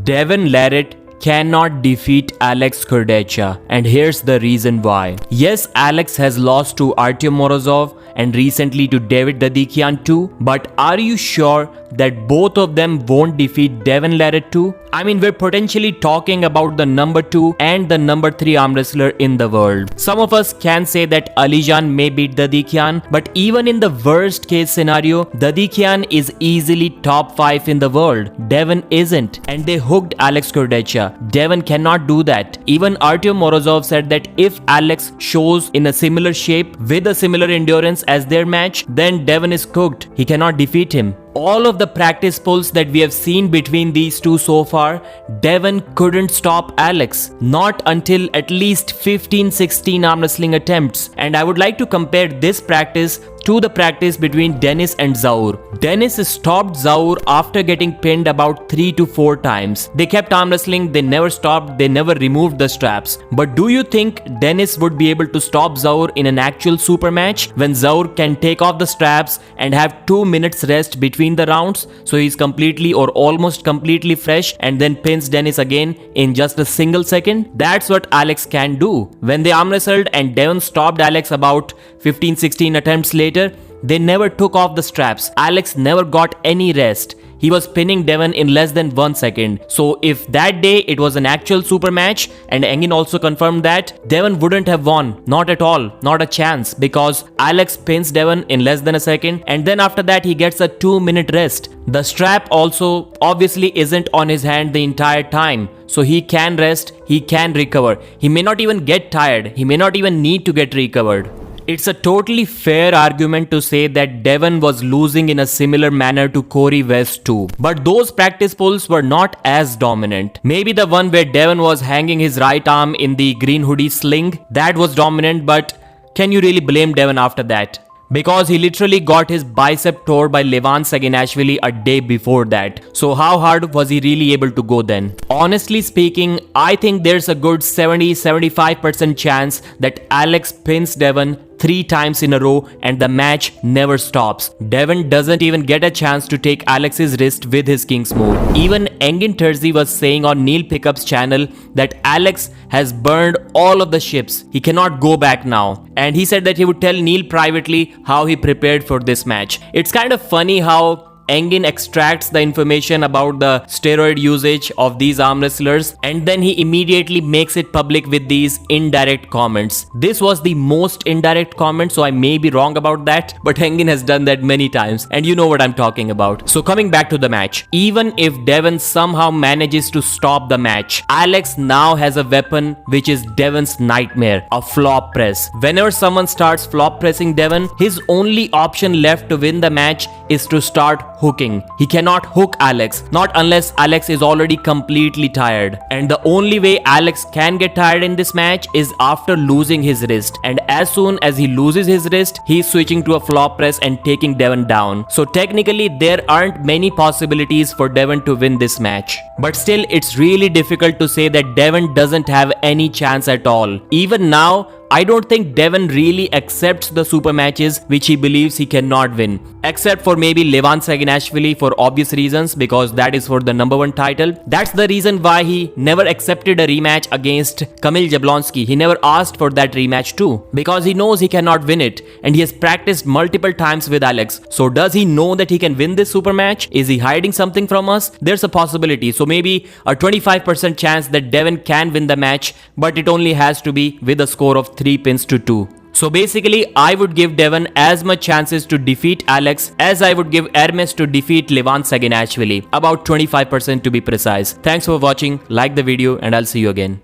Devon Larratt cannot defeat Alex Kurdecha, and here's the reason why. Yes, Alex has lost to Artyom Morozov and recently to David Dadikian too, but are you sure that both of them won't defeat Devon Larratt too? I mean, we're potentially talking about the number 2 and the number 3 arm wrestler in the world. Some of us can say that Alijan may beat Dadikian, but even in the worst case scenario, Dadikian is easily top 5 in the world. Devon isn't, and they hooked Alex Kurdecha. Devon cannot do that. Even Artyom Morozov said that if Alex shows in a similar shape with a similar endurance as their match, then Devon is cooked. He cannot defeat him. All of the practice pulls that we have seen between these two so far, Devon couldn't stop Alex. Not until at least 15-16 arm wrestling attempts. And I would like to compare this practice to the practice between Dennis and Zaur. Dennis stopped Zaur after getting pinned about 3 to 4 times. They kept arm wrestling, they never stopped, they never removed the straps. But do you think Dennis would be able to stop Zaur in an actual super match when Zaur can take off the straps and have 2 minutes rest between the rounds, so he's completely or almost completely fresh and then pins Dennis again in just a single second? That's what Alex can do. When they arm wrestled and Devon stopped Alex about 15-16 attempts later, they never took off the straps. Alex never got any rest. He was pinning Devon in less than 1 second. So if that day it was an actual super match, and Engin also confirmed that, Devon wouldn't have won. Not at all. Not a chance, because Alex pins Devon in less than a second, and then after that he gets a 2-minute rest. The strap also obviously isn't on his hand the entire time. So he can rest, he can recover. He may not even get tired. He may not even need to get recovered. It's a totally fair argument to say that Devon was losing in a similar manner to Corey West too. But those practice pulls were not as dominant. Maybe the one where Devon was hanging his right arm in the green hoodie sling, that was dominant, but can you really blame Devon after that? Because he literally got his bicep tore by Levan Saginashvili a day before that. So how hard was he really able to go then? Honestly speaking, I think there's a good 70-75% chance that Alex pins Devon 3 times in a row and the match never stops. Devon doesn't even get a chance to take Alex's wrist with his King's move. Even Engin Terzi was saying on Neil Pickup's channel that Alex has burned all of the ships. He cannot go back now. And he said that he would tell Neil privately how he prepared for this match. It's kind of funny how Engin extracts the information about the steroid usage of these arm wrestlers and then he immediately makes it public with these indirect comments. This was the most indirect comment, so I may be wrong about that, but Engin has done that many times and you know what I'm talking about. So coming back to the match, even if Devon somehow manages to stop the match, Alex now has a weapon which is Devon's nightmare, a flop press. Whenever someone starts flop pressing Devon, his only option left to win the match is to start hooking. He cannot hook Alex, not unless Alex is already completely tired. And the only way Alex can get tired in this match is after losing his wrist. And as soon as he loses his wrist, he's switching to a flop press and taking Devon down. So technically there aren't many possibilities for Devon to win this match. But still, it's really difficult to say that Devon doesn't have any chance at all. Even now, I don't think Devon really accepts the super matches which he believes he cannot win. Except for maybe Levan Saginashvili for obvious reasons, because that is for the #1 title. That's the reason why he never accepted a rematch against Kamil Jablonski. He never asked for that rematch too, because he knows he cannot win it and he has practiced multiple times with Alex. So does he know that he can win this super match? Is he hiding something from us? There's a possibility. So maybe a 25% chance that Devon can win the match, but it only has to be with a score of 3 pins to 2. So basically, I would give Devon as much chances to defeat Alex as I would give Hermes to defeat Levan Saginashvili. About 25% to be precise. Thanks for watching, like the video and I'll see you again.